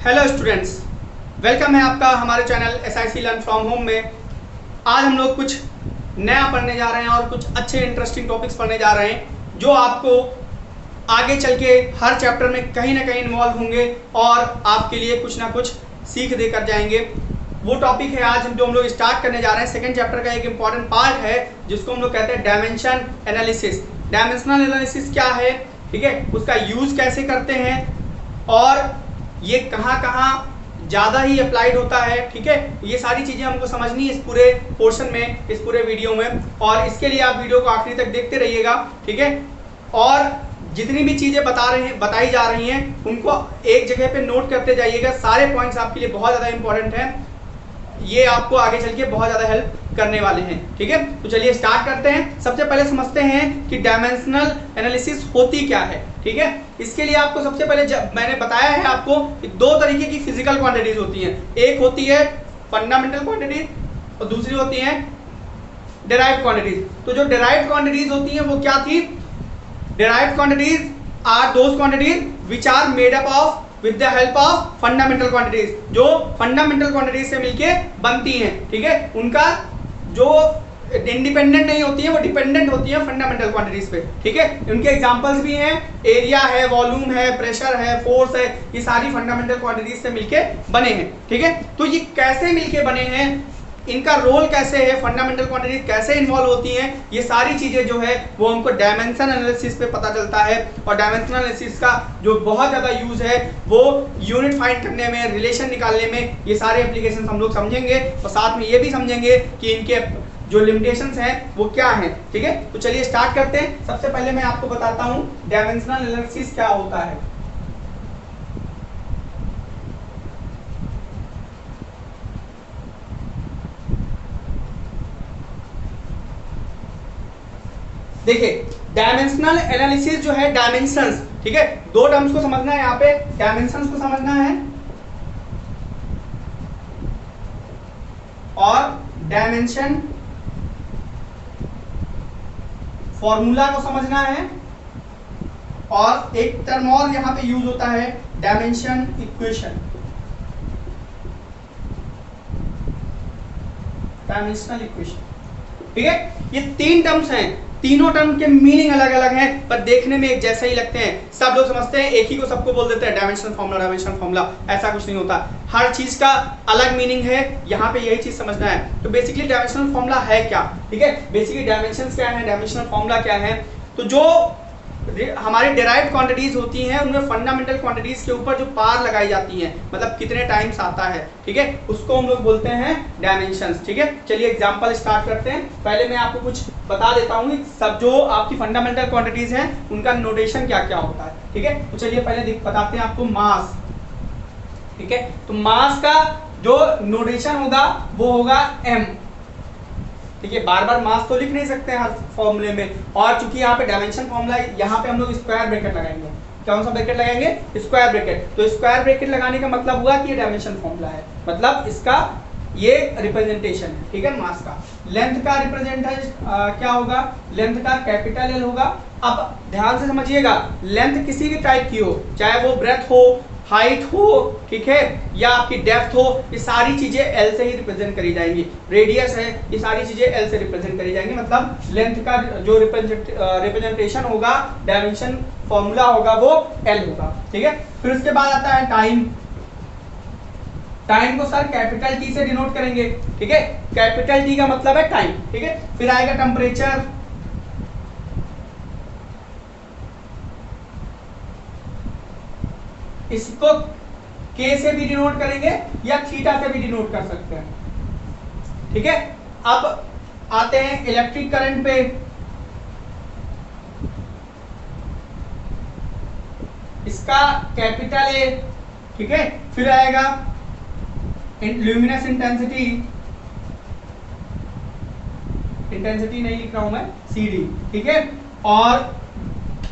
Hello students, welcome है आपका हमारे channel SIC learn from home में। आज हम लोग कुछ नया पढ़ने जा रहे हैं और कुछ अच्छे इंटरेस्टिंग टॉपिक्स पढ़ने जा रहे हैं जो आपको आगे चल के हर चैप्टर में कहीं ना कहीं इन्वॉल्व होंगे और आपके लिए कुछ ना कुछ सीख देकर जाएंगे। वो टॉपिक है आज जो हम लोग स्टार्ट करने जा रहे हैं। सेकेंड चैप्टर का एक इंपॉर्टेंट पार्ट है जिसको हम लोग कहते हैं डायमेंशन एनालिसिस। डायमेंशनल एनालिसिस क्या है, ठीक है, उसका यूज कैसे करते हैं और ये कहाँ कहाँ ज़्यादा ही अप्लाइड होता है, ठीक है। ये सारी चीज़ें हमको समझनी है इस पूरे पोर्शन में, इस पूरे वीडियो में, और इसके लिए आप वीडियो को आखिरी तक देखते रहिएगा, ठीक है। और जितनी भी चीज़ें बताई जा रही हैं उनको एक जगह पे नोट करते जाइएगा। सारे पॉइंट्स आपके लिए बहुत ज़्यादा इंपॉर्टेंट हैं, ये आपको आगे चल के बहुत ज़्यादा हेल्प करने वाले हैं, ठीक है। तो चलिए स्टार्ट करते हैं। सबसे पहले समझते हैं कि डायमेंशनल एनालिसिस होती क्या है, ठीक है। इसके लिए आपको सबसे पहले मैंने बताया है आपको कि दो तरीके की फिजिकल क्वांटिटीज होती हैं। एक होती है फंडामेंटल क्वांटिटीज और दूसरी होती है डेराइव्ड क्वांटिटीज। तो जो डेराइव्ड क्वांटिटीज होती हैं वो क्या थी? Derived quantities are those quantities which are made up of with the help of fundamental quantities, जो फंडामेंटल क्वांटिटीज से मिलके बनती हैं, ठीक है। उनका जो इंडिपेंडेंट नहीं होती है, वो डिपेंडेंट होती है फंडामेंटल क्वांटिटीज पे, ठीक है। उनके एग्जांपल्स भी हैं, एरिया है, वॉल्यूम है, प्रेशर है, फोर्स है, ये सारी फंडामेंटल क्वांटिटीज से मिलके बने हैं, ठीक है। तो ये कैसे मिलके बने हैं, इनका रोल कैसे है, फंडामेंटल क्वांटिटीज कैसे इन्वॉल्व होती हैं, ये सारी चीजें जो है वो हमको डायमेंशन एनालिसिस पे पता चलता है। और डायमेंशनल एनालिसिस का जो बहुत ज्यादा यूज है वो यूनिट फाइंड करने में, रिलेशन निकालने में, ये सारे एप्लीकेशन हम लोग समझेंगे और साथ में ये भी समझेंगे कि इनके जो लिमिटेशंस हैं वो क्या हैं, ठीक है। तो चलिए स्टार्ट करते हैं। सबसे पहले मैं आपको बताता हूं डायमेंशनल एनालिसिस क्या होता है। देखिए, डायमेंशनल एनालिसिस जो है, डायमेंशंस, ठीक है, दो टर्म्स को समझना है यहाँ पे। डायमेंशंस को समझना है और डायमेंशन फॉर्मूला को समझना है। और एक टर्म और यहां पे यूज होता है, डायमेंशन इक्वेशन, डायमेंशनल इक्वेशन, ठीक है। ये तीन टर्म्स हैं, तीनों टर्म के मीनिंग अलग अलग हैं पर देखने में एक जैसे ही लगते हैं। सब लोग समझते हैं, एक ही को सबको बोल देते हैं डायमेंशनल फार्मूला, डायमेंशनल फार्मूला। ऐसा कुछ नहीं होता, हर चीज का अलग मीनिंग है, यहाँ पे यही चीज समझना है। तो बेसिकली डायमेंशनल फार्मूला है क्या, ठीक है। बेसिकली डायमेंशंस क्या है, डायमेंशनल फार्मूला क्या है। तो जो हमारी डेराइव्ड क्वांटिटीज होती हैं उनमें फंडामेंटल क्वांटिटीज के ऊपर जो पार लगाई जाती हैं, मतलब कितने टाइम्स आता है, ठीक है, उसको हम लोग बोलते हैं डायमेंशंस, ठीक है। चलिए एग्जांपल स्टार्ट करते हैं। पहले मैं आपको कुछ बता देता हूँ सब जो आपकी फंडामेंटल क्वांटिटीज हैं उनका नोटेशन क्या क्या होता है, ठीक है। तो चलिए पहले बताते हैं आपको मास, ठीक है। तो मास का जो नोटेशन होगा वो होगा m, ठीक है। बार बार मास तो लिख नहीं सकते हैं हर फॉर्मूले में, और चूंकि यहाँ पे डायमेंशन फॉर्मूला, यहाँ पे हम लोग स्क्वायर ब्रैकेट लगाएंगे। कौन सा ब्रैकेट लगाएंगे? Square bracket. तो स्क्वायर ब्रैकेट लगाने का मतलब हुआ कि ये डायमेंशन फॉर्मूला है, मतलब इसका ये रिप्रेजेंटेशन है, ठीक है, मास का। लेंथ का रिप्रेजेंटेशन क्या होगा? लेंथ का कैपिटल L होगा। अब ध्यान से समझिएगा, लेंथ किसी भी टाइप की हो, चाहे वो ब्रेथ हो, हाइट हो, ठीक है, या आपकी डेप्थ हो, ये सारी चीजें L से ही रिप्रेजेंट करी जाएंगी। रेडियस है, ये सारी चीजें L से रिप्रेजेंट करी जाएंगी। मतलब लेंथ का जो रिप्रेजेंटेशन होगा, डायमेंशन फॉर्मूला होगा, वो L होगा, ठीक है। फिर उसके बाद आता है टाइम। टाइम को सर कैपिटल T से डिनोट करेंगे, ठीक है। कैपिटल T का मतलब है टाइम, ठीक है। फिर आएगा टेम्परेचर, इसको K से भी डिनोट करेंगे या थीटा से भी डिनोट कर सकते हैं, ठीक है। अब आते हैं इलेक्ट्रिक करंट पे। इसका कैपिटल A, ठीक है। फिर आएगा ल्यूमिनस इंटेंसिटी, इंटेंसिटी नहीं लिख रहा हूं मैं, CD, ठीक है। और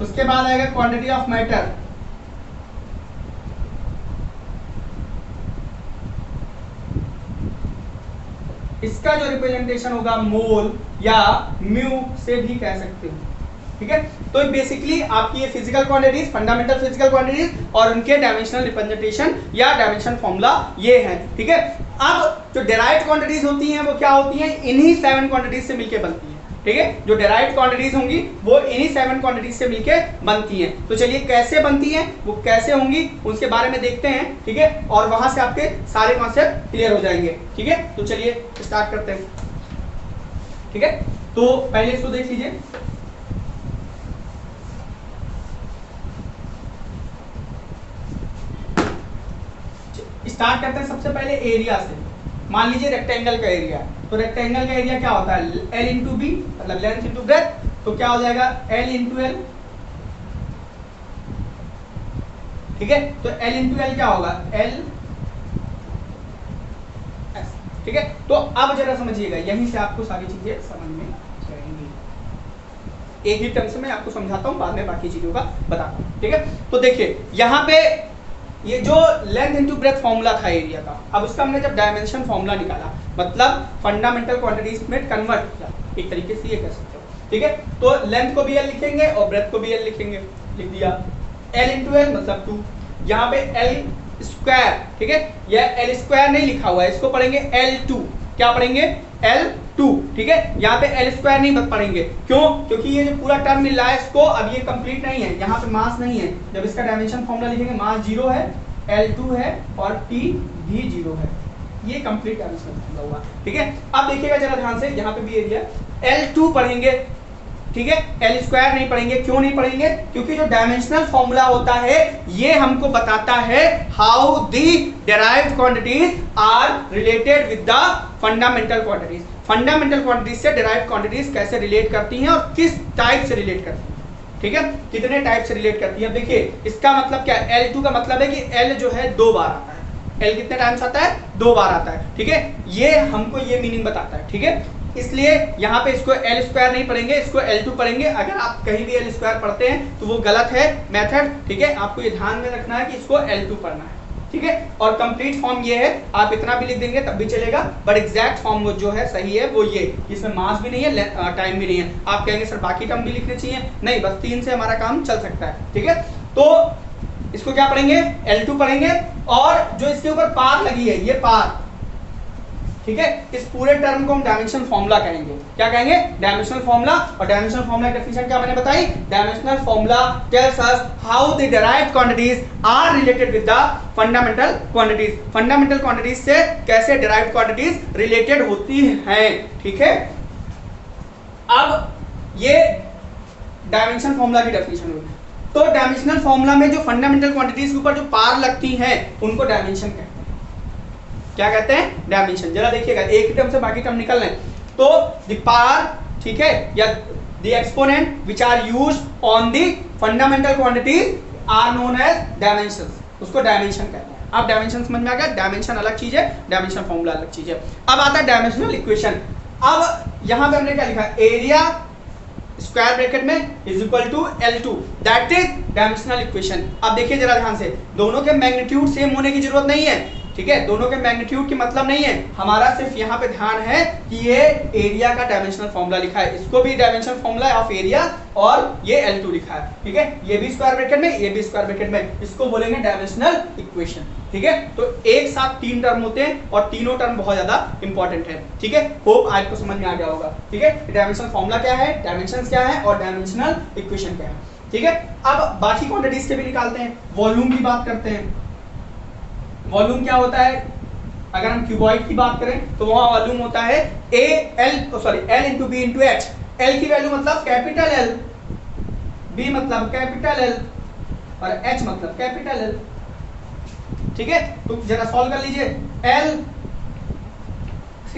उसके बाद आएगा क्वांटिटी ऑफ मैटर, इसका जो रिप्रेजेंटेशन होगा मोल या म्यू से भी कह सकते हो, ठीक है। तो बेसिकली आपकी ये physical quantities, fundamental physical quantities और उनके डायमेंशनल रिप्रेजेंटेशन या डायमेंशन फॉर्मूला ये है, ठीक है। अब जो डेराइव्ड क्वांटिटीज होती हैं वो क्या होती हैं, इन्हीं 7 क्वांटिटीज से मिलकर बनती हैं, ठीक है। जो डेराइव्ड क्वांटिटीज होंगी वो इन्हीं 7 क्वांटिटीज से मिलकर बनती हैं। तो चलिए कैसे बनती हैं, वो कैसे होंगी उसके बारे में देखते हैं, ठीक है। और वहां से आपके सारे कॉन्सेप्ट क्लियर हो जाएंगे, ठीक है। तो चलिए स्टार्ट करते हैं, ठीक है। तो पहले इसको देख लीजिए, स्टार्ट करते हैं सबसे पहले एरिया से। मान लीजिए रेक्टेंगल का एरिया, तो रेक्टेंगल का एरिया क्या होता है, L इंटू बी मतलब लेंथ इंटू ब्रेथ, तो क्या हो जाएगा L इंटू एल, ठीक है। तो L इंटू एल क्या होगा L, ठीक है। तो अब जरा समझिएगा, यहीं से आपको सारी चीजें समझ में जाएंगी। एक ही टर्म से मैं आपको समझाता हूं, बाद में बाकी चीजों का बताता हूं, ठीक है। तो देखिए यहाँ पे ये जो लेंथ इनटू ब्रेथ फॉर्मूला था एरिया का, अब उसका हमने जब डायमेंशन फॉर्मूला निकाला, मतलब फंडामेंटल क्वांटिटीज में कन्वर्ट किया, एक तरीके से ये कह सकते हो, ठीक है। तो लेंथ को भी एल लिखेंगे और ब्रेथ को भी एल लिखेंगे, लिख दिया। एल इंटू एल मतलब 2, यहाँ पे एल स्क्वायर, ठीक है। यह एल स्क्वायर नहीं लिखा हुआ है, इसको पढ़ेंगे L2, क्या पढ़ेंगे L2, ठीक है। यहाँ पे एल स्क्वायर नहीं पढ़ेंगे, क्यों, क्योंकि ये जो पूरा टर्म मिल रहा है इसको, अब ये कंप्लीट नहीं है, यहाँ पे मास नहीं है। जब इसका डायमेंशन फॉर्मूला लिखेंगे मास 0 है, L2 है और T भी 0 है, ये कंप्लीट डायमेंशन फॉर्मूला हुआ, ठीक है। अब देखिएगा जरा ध्यान से, यहाँ पे भी एरिया L2 पढ़ेंगे, ठीक है। एल स्क्वायर नहीं पढ़ेंगे, क्यों नहीं पढ़ेंगे, क्योंकि जो डायमेंशनल फॉर्मूला होता है ये हमको बताता है how the derived quantities are related with the fundamental quantities. Fundamental quantities से डेराइव्ड क्वांटिटीज कैसे रिलेट करती हैं और किस टाइप से रिलेट करती हैं, ठीक है, कितने टाइप से रिलेट करती है। देखिए इसका मतलब क्या है, L2 का मतलब है कि L जो है 2 बार आता है, L कितने टाइम्स आता है, 2 बार आता है, ठीक है। ये हमको ये मीनिंग बताता है, ठीक है। इसलिए यहाँ पे इसको एल स्क्वायर नहीं पढ़ेंगे, इसको L2 पढ़ेंगे। अगर आप कहीं भी एल स्क्वायर पढ़ते हैं तो वो गलत है मेथड, ठीक है। आपको ये ध्यान में रखना है कि इसको L2 पढ़ना है, ठीक है। और कंप्लीट फॉर्म ये है, आप इतना भी लिख देंगे तब भी चलेगा, बट एग्जैक्ट फॉर्म जो है सही है वो ये, इसमें मास भी नहीं है, टाइम भी नहीं है। आप कहेंगे सर बाकी टर्म भी लिखने चाहिए, नहीं, बस 3 से हमारा काम चल सकता है, ठीक है। तो इसको क्या पढ़ेंगे, L2 पढ़ेंगे। और जो इसके ऊपर पार लगी है, ये पार, ठीक है, इस पूरे टर्म को हम डायमेंशन फॉर्मूला कहेंगे। क्या कहेंगे, डायमेंशनल फॉर्मूला। और डायमेंशनल फॉर्मूला डेफिनेशन क्या मैंने बताई, dimensional formula tells us how the derived quantities are related with the fundamental quantities. Fundamental quantities से कैसे डेराइव्ड क्वांटिटीज रिलेटेड होती हैं, ठीक है। अब ये डायमेंशन फॉर्मूला की डेफिनेशन हुई। तो डायमेंशनल फॉर्मूला में जो फंडामेंटल क्वांटिटीज के ऊपर जो पार लगती हैं उनको डायमेंशन कहते हैं। क्या कहते हैं, डायमेंशन। जरा देखिएगा, एक ही टर्म से बाकी टर्म निकल रहे हैं। तो द पार, ठीक है, या the exponent which are used on the fundamental quantities are known as dimensions, उसको डायमेंशन कहते हैं। अब डायमेंशन समझ में आ गया, डायमेंशन अलग चीज है, डायमेंशन फॉर्मूला अलग चीज है। अब आता है डायमेंशनल इक्वेशन। अब यहां पे हमने क्या लिखा, एरिया स्क्वायर ब्रैकेट में is equal to L2, that is dimensional equation. अब देखिए जरा ध्यान से, दोनों के मैग्नीट्यूड सेम होने की जरूरत नहीं है, ठीक है। दोनों के मैग्नीट्यूड की मतलब नहीं है, हमारा सिर्फ यहाँ पे ध्यान है कि ये एरिया का डायमेंशनल फॉर्मूला लिखा है, इसको भी डायमेंशनल फॉर्मूला ऑफ एरिया, और ये L2 लिखा है, ठीक है। ये भी स्क्वायर ब्रैकेट में, ये भी स्क्वायर ब्रैकेट में, इसको बोलेंगे डायमेंशनल इक्वेशन, ठीक है। तो एक साथ 3 टर्म होते हैं और तीनों टर्म बहुत ज्यादा इंपॉर्टेंट है, ठीक है। होप आपको समझ में आ गया होगा, ठीक है। डायमेंशनल फॉर्मूला क्या है, डायमेंशन क्या है और डायमेंशनल इक्वेशन क्या है, ठीक है। अब बाकी क्वांटिटीज के भी निकालते हैं, वॉल्यूम की बात करते हैं। वॉल्यूम क्या होता है, अगर हम क्यूबॉइड की बात करें तो वहां वॉल्यूम होता है L into B into H. L की वैल्यू मतलब कैपिटल L, बी मतलब कैपिटल L और H मतलब कैपिटल L, ठीक है। तो जरा सॉल्व कर लीजिए, L3,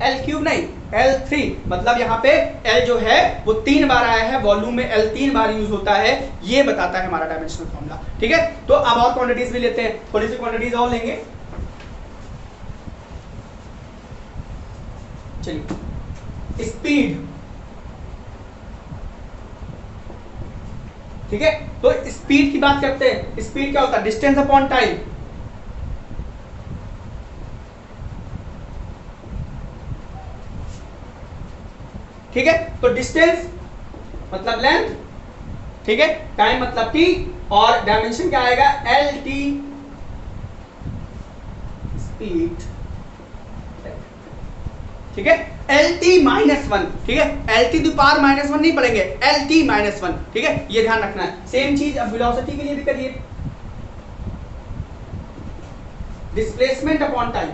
L क्यूब नहीं, L3 मतलब यहाँ पे L जो है वो 3 बार आया है, वॉल्यूम में L 3 बार यूज होता है, ये बताता है हमारा डायमेंशनल फॉर्मूला, ठीक है। तो अब और क्वांटिटीज भी लेते हैं, थोड़ी सी क्वांटिटीज और लेंगे। चलिए, स्पीड, ठीक है। तो स्पीड की बात करते हैं। स्पीड क्या होता है, डिस्टेंस अपॉन टाइम, ठीक है। तो डिस्टेंस मतलब लेंथ, ठीक है, टाइम मतलब टी, और डायमेंशन क्या आएगा एल टी स्पीड, ठीक है, एल टी माइनस वन, ठीक है, L T power minus one नहीं पढ़ेंगे, एल टी माइनस वन, ठीक है, ये ध्यान रखना है। सेम चीज अब वेलोसिटी के लिए भी करिए, डिस्प्लेसमेंट अपॉन टाइम,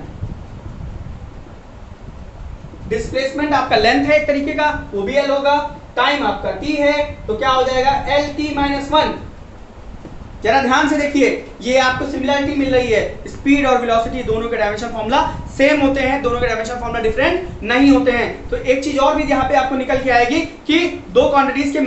डिस्प्लेसमेंट आपका लेंथ है एक तरीके का, वो भी एल होगा, टाइम आपका टी है, तो क्या हो जाएगा एल टी माइनस वन। जरा ध्यान से देखिए, ये आपको सिमिलरिटी मिल रही है, स्पीड और वेलोसिटी दोनों के डायमेंशन फॉर्मूला सेम होते हैं, दोनों के डायमेंशन फॉर्मूला डिफरेंट नहीं होते हैं। तो एक चीज और भी यहाँ पे आपको निकल के आएगी कि दो क्वांटिटीज के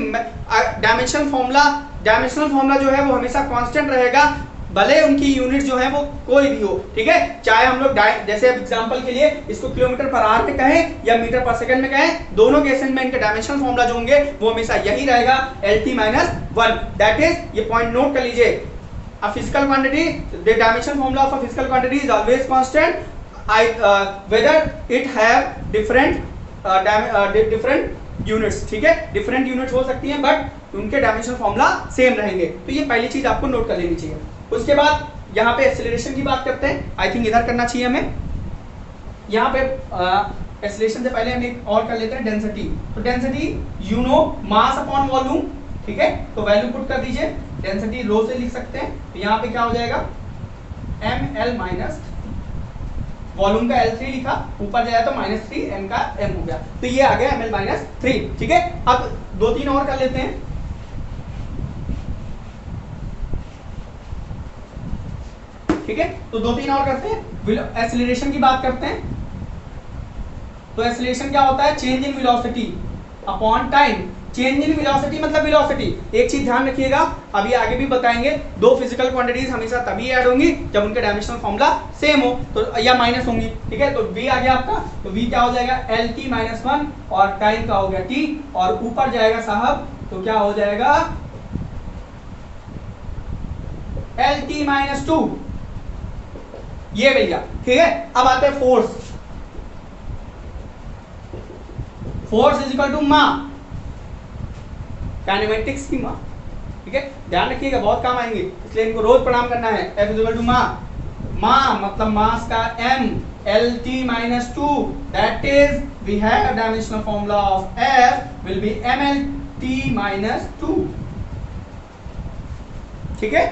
डायमेंशनल फॉर्मूला जो है वो हमेशा कांस्टेंट रहेगा, भले उनकी यूनिट जो है वो कोई भी हो, ठीक है, चाहे हम लोग जैसे एग्जांपल के लिए इसको किलोमीटर पर आवर में कहें या मीटर पर सेकंड में कहें, दोनों केसेस में इनके डायमेंशनल फॉर्मूला जो होंगे वो हमेशा यही रहेगा LT minus one. That is, ये पॉइंट नोट कर लीजिए, अ physical quantity, the dimensional formula of a physical quantity is always constant whether it have different units, ठीक है, डिफरेंट यूनिट्स हो सकती हैं बट उनके डायमेंशनल फॉर्मूला सेम रहेंगे। तो ये पहली चीज आपको नोट कर लेनी चाहिए। उसके बाद यहाँ पे एक्सेलरेशन की बात करते हैं, आई थिंक इधर करना चाहिए हमें। यहाँ पे एक्सेलरेशन से पहले हम एक और कर लेते हैं डेंसिटी। तो density you know mass upon volume, ठीक है, तो वैल्यू पुट कर दीजिए, डेंसिटी रो से लिख सकते हैं, तो यहाँ पे क्या हो जाएगा ml माइनस वॉल्यूम का L3 लिखा, ऊपर जाए तो -3, m का m हो गया, तो ये आ गया ml माइनस 3, ठीक है। अब दो तीन और कर लेते हैं, ठीक है, तो दो तीन और करते हैं। एक्सीलरेशन की बात करते हैं, तो एक्सीलरेशन क्या होता है change in velocity upon time. Change in velocity मतलब वेलोसिटी, एक चीज ध्यान रखिएगा, अभी आगे भी बताएंगे, दो फिजिकल क्वांटिटीज हमेशा तभी ऐड होंगी जब उनके डायमेंशनल फॉर्मूला सेम हो, तो या माइनस होंगी, ठीक है। तो v आ गया आपका, तो v क्या हो जाएगा LT माइनस वन, और टाइम का हो गया t, और ऊपर जाएगा साहब तो क्या हो जाएगा LT माइनस टू, ये भैया, ठीक है। अब आते हैं force, force is equal to मा, काइनेमेटिक्स की माँ, ठीक है, ध्यान रखिएगा बहुत काम आएंगे, इसलिए इनको रोज प्रणाम करना है। F इज इक्वल टू मा, मा मतलब मास का m, LT minus two, that is we have dimensional formula of F will be MLT minus two, ठीक है।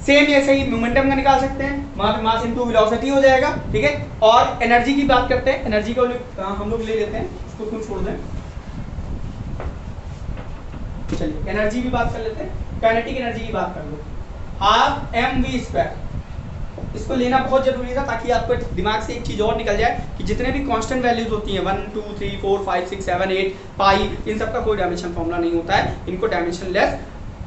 सेम ऐसे ही मोमेंटम का निकाल सकते हैं, वहां पे मास इनटू वेलोसिटी हो जाएगा, ठीक है। और एनर्जी की बात करते हैं, एनर्जी को हम लोग ले लेते हैं, इसको क्यों छोड़ दें, चलिए एनर्जी की बात कर लेते हैं, काइनेटिक एनर्जी की बात कर लो, हाफ mv², इसको लेना बहुत जरूरी था ताकि आपको दिमाग से एक चीज और निकल जाए कि जितने भी कांस्टेंट वैल्यूज होती हैं 1 2 3 4 5 6 7 8 पाई, इन सब का कोई डायमेंशन फॉर्मूला नहीं होता है, इनको डायमेंशन लेस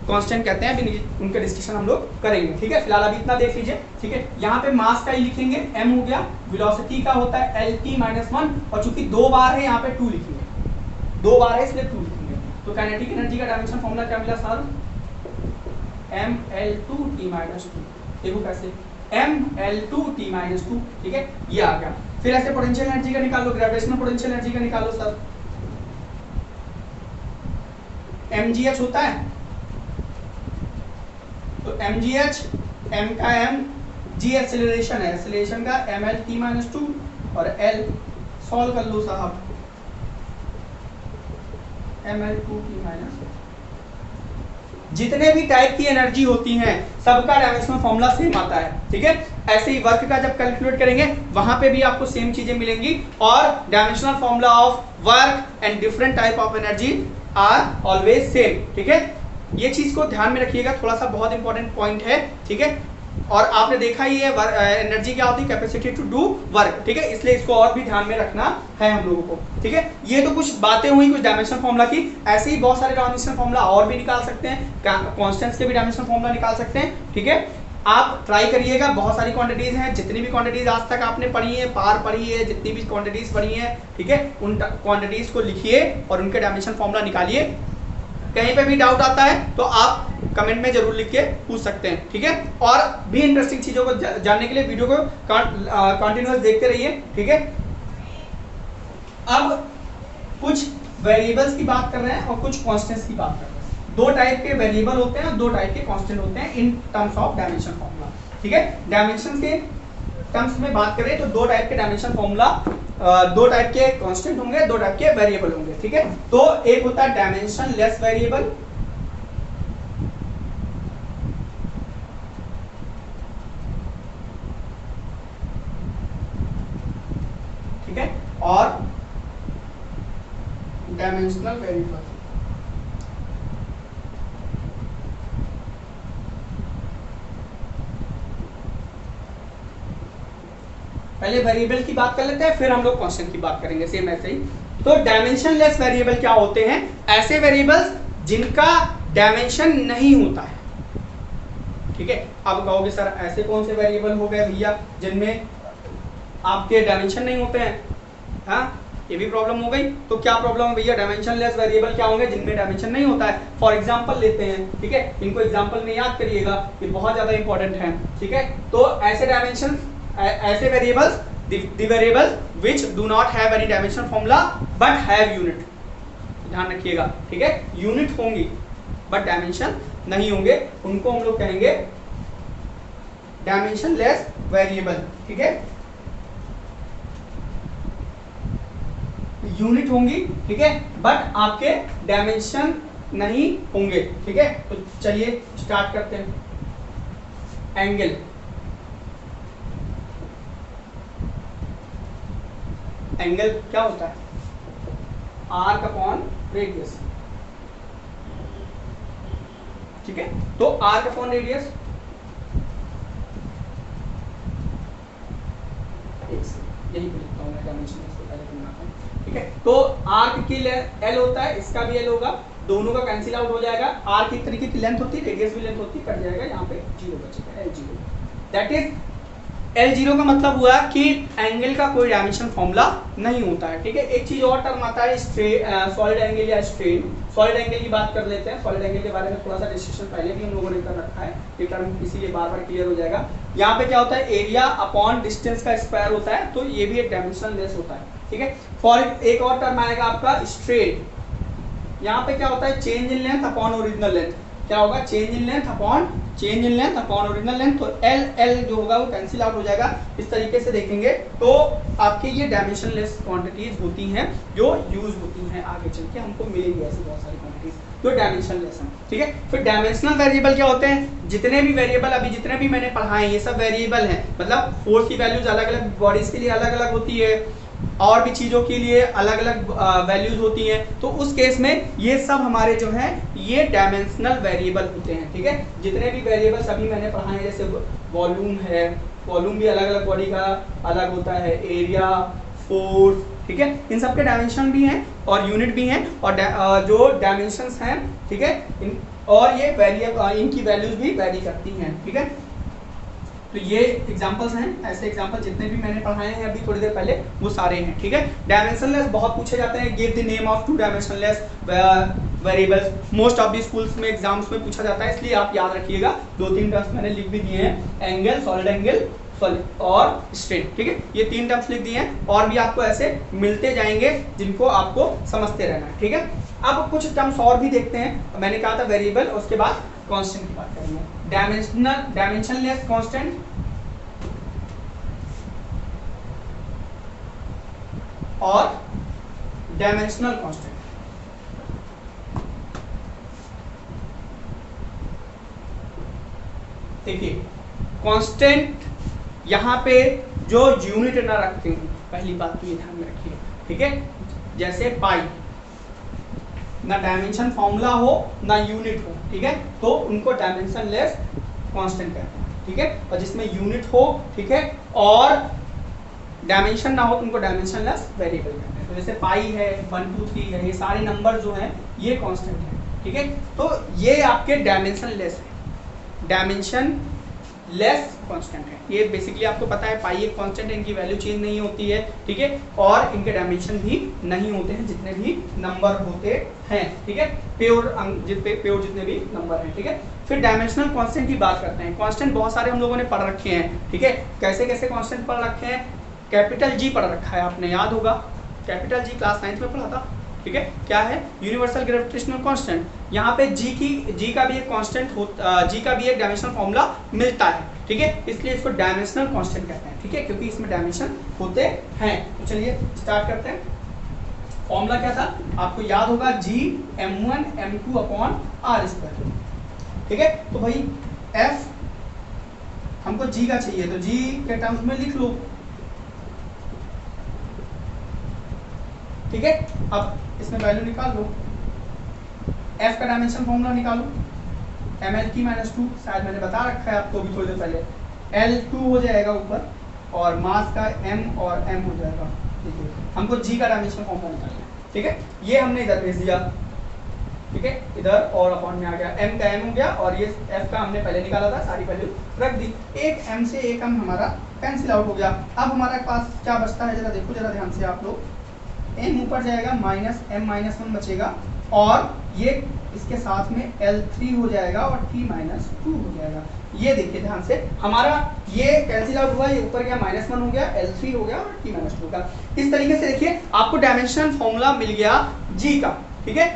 कांस्टेंट कहते हैं, अभी उनका डिस्कशन हम लोग करेंगे, ठीक है। फिलहाल अभी इतना देख लीजिए, ठीक है। यहाँ पे मास का ही लिखेंगे, m हो गया, वेलोसिटी का होता है LT माइनस वन, और चूंकि दो बार है यहाँ पे 2 लिखेंगे, दो बार है इसलिए 2 लिखेंगे। तो काइनेटिक एनर्जी का डायमेंशन फॉर्मूला क्या मिला सर, ml2t माइनस टू, देखो कैसे ml2t माइनस टू, ठीक है, ये आ गया। फिर ऐसे पोटेंशियल एनर्जी का निकालो, ग्रेविटेशनल पोटेंशियल एनर्जी का निकालो सर, mgh होता है, तो mgh, m का m, g एक्सेलरेशन है, एक्सेलरेशन का mlt माइनस टू, और l सॉल्व कर लो साहब, ml2t माइनस, जितने भी टाइप की एनर्जी होती हैं सबका डायमेंशनल फॉर्मूला सेम आता है, ठीक है। ऐसे ही वर्क का जब कैलकुलेट करेंगे वहां पे भी आपको सेम चीजें मिलेंगी, और dimensional formula of work and different type of energy are always same, ठीक है। ये चीज को ध्यान में रखिएगा, थोड़ा सा बहुत इंपॉर्टेंट पॉइंट है, ठीक है। और आपने देखा ही है एनर्जी क्या होती है, कैपेसिटी टू डू वर्क, ठीक है, इसलिए इसको और भी ध्यान में रखना है हम लोगों को, ठीक है। ये तो कुछ बातें हुई कुछ डायमेंशनल फॉर्मूला की, ऐसे ही बहुत सारे डायमेंशनल फॉर्मूला और भी निकाल सकते हैं, कांस्टेंट्स के भी डायमेंशनल फॉर्मूला निकाल सकते हैं, ठीक है। आप ट्राई करिएगा, बहुत सारी क्वांटिटीज हैं, जितनी भी क्वांटिटीज आज तक आपने पढ़ी है, पार पढ़ी है, जितनी भी क्वांटिटीज पढ़ी है, ठीक है, उन क्वांटिटीज को लिखिए और उनके डायमेंशन फॉर्मूला निकालिए। कहीं पे भी डाउट आता है तो आप कमेंट में जरूर लिख के पूछ सकते हैं, ठीक है। और भी इंटरेस्टिंग चीजों को जानने के लिए वीडियो को कंटिन्यूअस देखते रहिए, ठीक है। अब कुछ वेरिएबल्स की बात कर रहे हैं और कुछ कांस्टेंट्स की बात कर रहे हैं। दो टाइप के वेरिएबल होते हैं और दो टाइप के कांस्टेंट होते हैं in terms of dimension formula. ठीक है, डायमेंशन के टर्म्स में बात करें तो दो टाइप के डायमेंशन फॉर्मूला, दो टाइप के कांस्टेंट होंगे, दो टाइप के वेरिएबल होंगे। ठीक है, तो एक होता है डायमेंशन लेस वेरिएबल, ठीक है, और डायमेंशनल वेरिएबल। पहले वेरिएबल की बात कर लेते हैं, फिर हम लोग कांस्टेंट की बात करेंगे, सेम ऐसे ही। तो डायमेंशन लेस वेरिएबल क्या होते हैं? ऐसे वेरिएबल्स जिनका डायमेंशन नहीं होता है। ठीक है, अब कहोगे सर ऐसे कौन से वेरिएबल हो गए भैया जिनमें आपके डायमेंशन नहीं होते हैं? हाँ, ये भी प्रॉब्लम हो गई। तो क्या प्रॉब्लम है भैया? डायमेंशन लेस वेरिएबल क्या होंगे? जिनमें डायमेंशन नहीं होता है। फॉर एग्जांपल लेते हैं, ठीक है, इनको एग्जांपल में याद करिएगा, ये बहुत ज्यादा इंपॉर्टेंट है। ठीक है, तो ऐसे डायमेंशन, ऐसे variables, the variables which do not have any dimension formula but have unit, ध्यान रखिएगा। ठीक है, यूनिट होंगी बट डायमेंशन नहीं होंगे, उनको हम लोग कहेंगे डायमेंशन लेस वेरिएबल। ठीक है, यूनिट होंगी, ठीक है, बट आपके डायमेंशन नहीं होंगे। ठीक है, तो चलिए स्टार्ट करते हैं। एंगल, एंगल क्या होता है? Arc upon radius. ठीक है, तो आर्क अपॉन रेडियस, यही लिखता हूं मैं, डायमेंशन इसको पहले बनाता हूं। ठीक है, तो आर्क की एल होता है, इसका भी एल होगा, दोनों का कैंसिल आउट हो जाएगा। आर्क एक तरीके की लेंथ होती है, रेडियस भी लेंथ होती है, कट जाएगा, यहाँ पे जीरो बचेगा, L zero. That is L zero का मतलब हुआ कि एंगल का कोई डायमेंशन फॉर्मूला नहीं होता है। ठीक है, एक चीज और टर्म आता है सॉलिड एंगल या स्ट्रेन। सॉलिड एंगल की बात कर लेते हैं। सॉलिड एंगल के बारे में थोड़ा सा डिस्कशन पहले भी हम लोगों ने कर रखा है, ये टर्म इसीलिए बार बार क्लियर हो जाएगा। यहाँ पे क्या होता है? एरिया अपॉन डिस्टेंस का स्क्वायर होता है, तो ये भी एक डायमेंशन लेस होता है। ठीक है, फॉर एक और टर्म आएगा आपका स्ट्रेन। यहाँ पे क्या होता है? Change in length upon original length. क्या होगा? Change in length upon original length. तो एल एल जो होगा वो कैंसिल आउट हो जाएगा। इस तरीके से देखेंगे तो आपके ये डायमेंशन लेस क्वांटिटीज होती हैं जो यूज होती हैं, आगे चल के हमको मिलेंगी ऐसी बहुत सारी क्वांटिटीज जो डायमेंशन लेस हैं। ठीक है, फिर डायमेंशनल वेरिएबल क्या होते हैं? जितने भी वेरिएबल अभी जितने भी मैंने पढ़ाए ये सब वेरिएबल हैं, मतलब फोर्स की वैल्यूज अलग अलग बॉडीज के लिए अलग अलग होती है, और भी चीज़ों के लिए अलग अलग वैल्यूज होती हैं। तो उस केस में ये सब हमारे जो हैं ये डायमेंशनल वेरिएबल होते हैं। ठीक है, जितने भी वेरिएबल्स अभी मैंने पढ़ाए हैं, जैसे वॉल्यूम है, वॉल्यूम भी अलग अलग बॉडी का अलग होता है, एरिया, फोर्स, ठीक है, इन सब के डायमेंशन भी हैं और यूनिट भी हैं, और जो डायमेंशंस हैं, ठीक है, और ये वेरिएबल, इनकी वैल्यूज भी वेरी करती हैं। ठीक है, तो ये एग्जांपल्स हैं, ऐसे एग्जांपल जितने भी मैंने पढ़ाए हैं अभी थोड़ी देर पहले वो सारे हैं। ठीक है, डायमेंशनलेस बहुत पूछे जाते हैं, give the name of two dimensionless variables. Most of the schools में एग्जाम्स में पूछा जाता है, इसलिए आप याद रखिएगा। दो तीन टर्म्स मैंने लिख भी दिए हैं, एंगल, सॉलिड एंगल और स्ट्रेन। ठीक है, ये तीन टर्म्स लिख दिए हैं, और भी आपको ऐसे मिलते जाएंगे जिनको आपको समझते रहना है। ठीक है, अब कुछ टर्म्स और भी देखते हैं। मैंने कहा था वेरिएबल, उसके बाद कांस्टेंट की बात करेंगे। डायमेंशनलेस कांस्टेंट और डायमेंशनल कांस्टेंट। देखिए, कांस्टेंट यहां पे जो यूनिट ना रखते हैं, पहली बात तो ये ध्यान में रखिए। ठीक है, जैसे पाई, ना डायमेंशन फॉर्मूला हो ना यूनिट हो, ठीक है, तो उनको डायमेंशन लेस कांस्टेंट कहते हैं। ठीक है, और जिसमें यूनिट हो, ठीक है, और डायमेंशन ना हो तो उनको डायमेंशन लेस वेरिएबल कहते हैं। तो जैसे पाई है, 1 2 3 है, ये सारे नंबर जो हैं ये कांस्टेंट है। ठीक है, तो ये आपके डायमेंशन लेस है, डायमेंशन लेस कांस्टेंट है। ये बेसिकली आपको पता है, पाई एक कांस्टेंट है, इनकी वैल्यू चेंज नहीं होती है। ठीक है, और इनके डायमेंशन भी नहीं होते हैं जितने भी नंबर होते हैं। ठीक है, प्योर जितने भी नंबर हैं। ठीक है, फिर डायमेंशनल कांस्टेंट की बात करते हैं। कांस्टेंट बहुत सारे हम लोगों ने पढ़ रखे हैं। ठीक है, कैसे कैसे कांस्टेंट पढ़ रखे हैं? कैपिटल जी पढ़ रखा है आपने, याद होगा, कैपिटल जी क्लास 9th में पढ़ा था। ठीक है, क्या है, यूनिवर्सल ग्रेविटेशनल कांस्टेंट। यहाँ पे जी का भी एक कांस्टेंट होता, जी का भी एक डायमेंशनल फॉर्मूला मिलता है, ठीक है, इसलिए इसको डायमेंशनल कांस्टेंट कहते हैं, ठीक है, क्योंकि इसमें डायमेंशन होते हैं। तो चलिए स्टार्ट करते हैं। फॉर्मूला क्या था, आपको याद होगा, जी m1 m2 upon r square, ठीक है। तो भाई f हमको g का चाहिए, तो g के टर्म्स में लिख लो, ठीक है। अब इसमें वैल्यू निकाल लो, f का डायमेंशन फॉर्मूला निकालो, ml/-2, शायद मैंने बता रखा है आपको अभी थोड़ी देर पहले, L2 हो जाएगा ऊपर और मास का m और m हो जाएगा, ठीक है। हमको g का डायमेंशन फॉर्मूला निकालना है, ठीक है। ये हमने इधर भेज दिया, ठीक है, इधर और अपॉन में आ गया, m का m हो गया और ये f का हमने पहले निकाला था, सारी वैल्यू रख दी, एक m से एक m हमारा कैंसिल आउट हो गया। अब हमारे पास क्या बचता है, जरा देखो जरा ध्यान से आप लोग, m ऊपर जाएगा, माइनस m-1 बचेगा और ये इसके साथ में L3 हो जाएगा और t-2 हो जाएगा। ये देखिए ध्यान से, हमारा ये कैंसिल आउट हुआ, ये ऊपर गया, -1 हो गया, L3 हो गया और t-2 का। इस तरीके से देखिए आपको डायमेंशन फॉर्मूला मिल गया g का, ठीक है।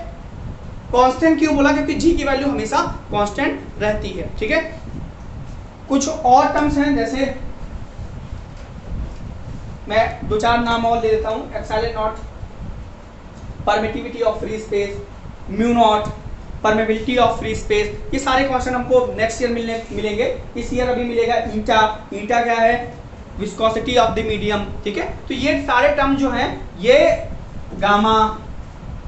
कांस्टेंट क्यों बोला, क्योंकि g की वैल्यू हमेशा कांस्टेंट रहती है, ठीक है। कुछ और टर्म्स हैं, जैसे मैं 2-4 नाम और ले लेता हूँ, epsilon not, permittivity of free space, mu naught, permeability of free space, ये सारे क्वेश्चन हमको नेक्स्ट ईयर मिलेंगे। इस ईयर अभी मिलेगा ईटा, ईटा क्या है, विस्कोसिटी ऑफ द मीडियम, ठीक है। तो ये सारे टर्म जो हैं, ये गामा,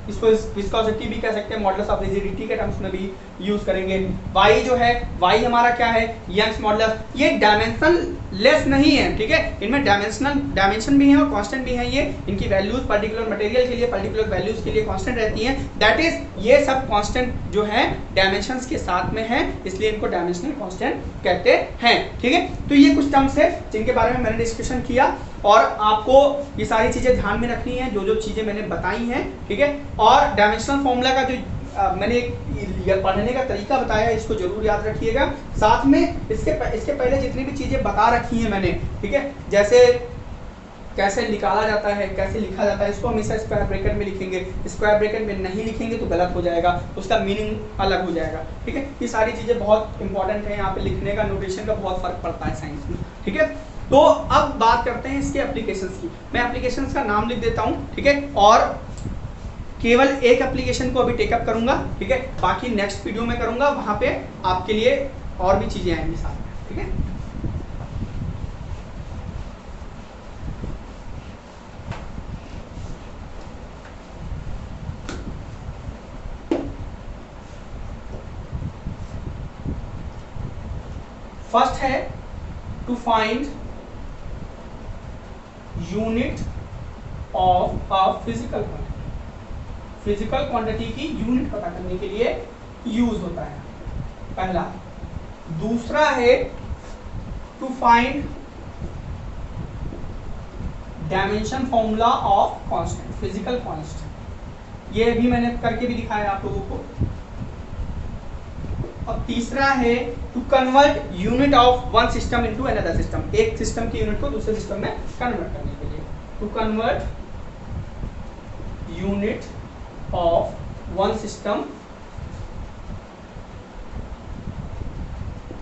इसको विस्कोसिटी भी कह सकते हैं, मॉडुलस ऑफ रिजिडिटी के टर्म्स में भी यूज करेंगे। y जो है, y हमारा क्या है, यंग्स मॉडुलस, ये डायमेंशन लेस नहीं है, ठीक है, इनमें डायमेंशन भी है और कांस्टेंट भी है। ये इनकी वैल्यूज पर्टिकुलर मटेरियल के लिए, पर्टिकुलर वैल्यूज के लिए कांस्टेंट रहती हैं, दैट इज ये सब कांस्टेंट जो है डायमेंशंस के साथ में है, इसलिए इनको डायमेंशनल कांस्टेंट कहते हैं, ठीक है। तो ये कुछ टर्म्स है जिनके बारे में मैंने डिस्कशन किया और आपको ये सारी चीजें ध्यान में रखनी है, जो जो चीजें मैंने बताई हैं, ठीक है। और डायमेंशनल फॉर्मूला का जो मैंने पढ़ने का तरीका बताया है, इसको जरूर याद रखिएगा। साथ में इसके पहले जितनी भी चीजें बता रखी हैं मैंने, ठीक है, जैसे कैसे निकाला जाता है, कैसे लिखा जाता है, इसको हमेशा स्क्वायर ब्रैकेट में लिखेंगे, स्क्वायर ब्रैकेट में नहीं लिखेंगे तो गलत हो जाएगा, उसका मीनिंग अलग हो जाएगा, ठीक है। ये सारी चीजें बहुत इंपॉर्टेंट है, यहाँ पे लिखने का, नोटेशन का बहुत फर्क पड़ता है साइंस में, ठीक है। तो अब बात करते हैं इसके एप्लीकेशंस की। मैं एप्लीकेशंस का नाम लिख देता हूँ, ठीक है, और केवल एक एप्लीकेशन को अभी टेकअप करूंगा, ठीक है, बाकी नेक्स्ट वीडियो में करूंगा, वहां पे आपके लिए और भी चीजें आएंगी साथ में, ठीक है। फर्स्ट है to find unit of a physical quantity, physical quantity की यूनिट पता करने के लिए यूज होता है, पहला। दूसरा है to find dimension formula of constant, physical constant, ये भी मैंने करके भी दिखाया आप लोगों को। और तीसरा है to convert unit of one system into another system, एक सिस्टम की यूनिट को दूसरे सिस्टम में कन्वर्ट करने के लिए, to convert unit of one system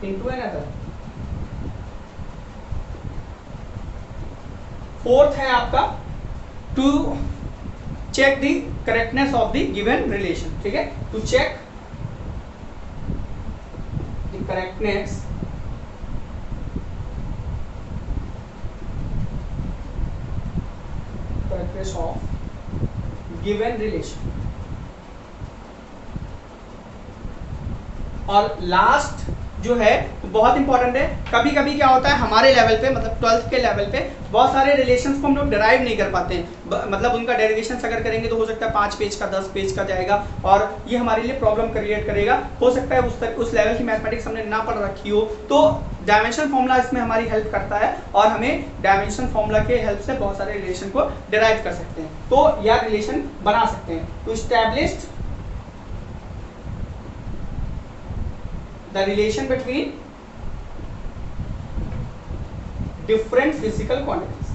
into another। Fourth है आपका to check the correctness of the given relation, ठीक है, to check the correctness of given relation. और लास्ट जो है बहुत इंपॉर्टेंट है, कभी कभी क्या होता है हमारे लेवल पे, मतलब 12th के लेवल पे बहुत सारे रिलेशंस को हम लोग डिराइव नहीं कर पाते हैं, मतलब उनका डेरिवेशंस अगर करेंगे तो हो सकता है 5 पेज का 10 पेज का जाएगा और ये हमारे लिए प्रॉब्लम क्रिएट करेगा। हो सकता है उस लेवल की मैथमेटिक्स हमने ना पढ़ रखी हो, तो डायमेंशन फॉर्मूला इसमें हमारी हेल्प करता है और हमें डायमेंशन फॉर्मूला के हेल्प से बहुत सारे रिलेशन को डिराइव कर सकते हैं, तो या रिलेशन बना सकते हैं। तो established the relation between different physical quantities,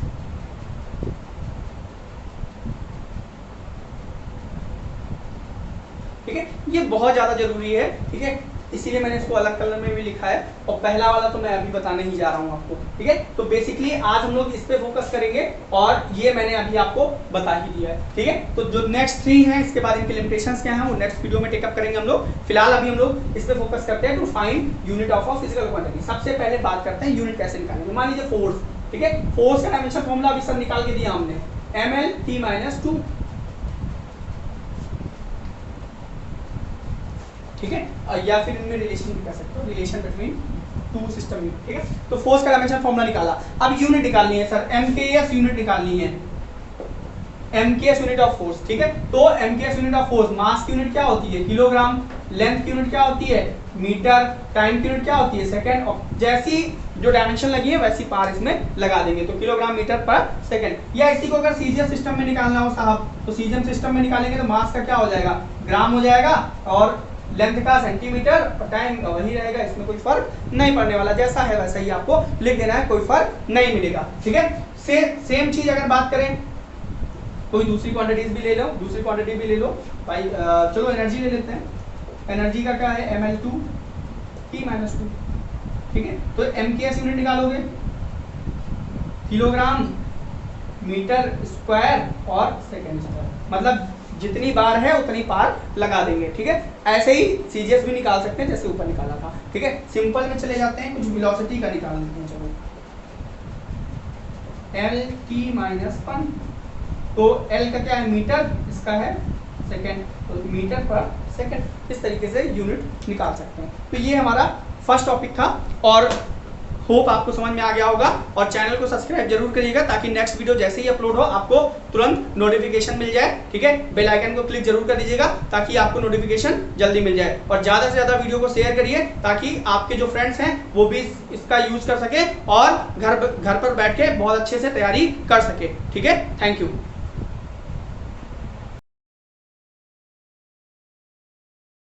ठीक है, ये बहुत ज़्यादा जरूरी है। ठीक है, इसीलिए मैंने इसको अलग कलर में भी लिखा है, और पहला वाला तो मैं अभी बताने ही जा रहा हूँ आपको। ठीक है, तो बेसिकली आज हम लोग इस पे फोकस करेंगे, और ये मैंने अभी आपको बता ही दिया है। ठीक है, तो जो नेक्स्ट 3 हैं, इसके बाद इनके लिमिटेशंस क्या हैं वो नेक्स्ट वीडियो में टेकअप करेंगे हम लोग। फिलहाल अभी हम लोग इस पे फोकस करते हैं, to find unit of a physical quantity. सबसे पहले बात करते हैं यूनिट कैसे निकालेंगे। मान लीजिए फोर्स, ठीक है, फोर्स का डायमेंशन फॉर्मूला अभी सब निकाल के दिया हमने, ml/t-2। ठीक है, या फिर इनमें रिलेशन भी कर सकते हो, रिलेशन बिटवीन टू सिस्टम। ठीक है, तो फोर्स का डायमेंशन फॉर्मूला निकाला। अब यूनिट निकालनी है सर, MKS यूनिट निकालनी है, MKS यूनिट ऑफ फोर्स। ठीक है, तो MKS यूनिट ऑफ फोर्स, मास की यूनिट क्या होती है किलोग्राम, लेंथ की यूनिट क्या होती है मीटर, टाइम की यूनिट क्या होती है सेकंड, और जैसी जो डायमेंशन लगी है वैसी पार इसमें लगा देंगे, तो किलोग्राम मीटर पर सेकंड। या इसी को अगर सीजीएस सिस्टम में निकालना हो साहब, तो सीजीएम सिस्टम में निकालेंगे तो मास का क्या हो जाएगा ग्राम हो जाएगा, और लेंथ का सेंटीमीटर, और टाइम का वही रहेगा, इसमें कोई फर्क नहीं पड़ने वाला, जैसा है वैसा ही आपको लिख देना है, कोई फर्क नहीं मिलेगा। ठीक है, सेम चीज अगर बात करें, कोई दूसरी क्वांटिटीज भी ले लो, दूसरी क्वांटिटी भी ले लो भाई, चलो एनर्जी ले लेते हैं। एनर्जी का क्या है ml/t-2। ठीक है, तो MKS यूनिट निकालोगे किलोग्राम मीटर स्क्वायर और सेकेंड स्क्वायर, मतलब जितनी बार है उतनी पार लगा देंगे। ठीक है, ऐसे ही सीजीएस भी निकाल सकते हैं जैसे ऊपर निकाला था। ठीक है, सिंपल में चले जाते हैं, कुछ वेलोसिटी का निकाल लेते हैं। चलो L/t-1, तो L का क्या है मीटर, इसका है सेकेंड, तो मीटर पर सेकेंड, इस तरीके से यूनिट निकाल सकते हैं। तो ये हमारा फर्स्ट टॉपिक था, और होप आपको समझ में आ गया होगा, और चैनल को सब्सक्राइब जरूर करिएगा ताकि नेक्स्ट वीडियो जैसे ही अपलोड हो आपको तुरंत नोटिफिकेशन मिल जाए। ठीक है, बेल आइकन को क्लिक जरूर कर दीजिएगा ताकि आपको नोटिफिकेशन जल्दी मिल जाए, और ज़्यादा से ज़्यादा वीडियो को शेयर करिए ताकि आपके जो फ्रेंड्स हैं वो भी इसका यूज़ कर सके और घर पर बैठ के बहुत अच्छे से तैयारी कर सके। ठीक है, थैंक यू।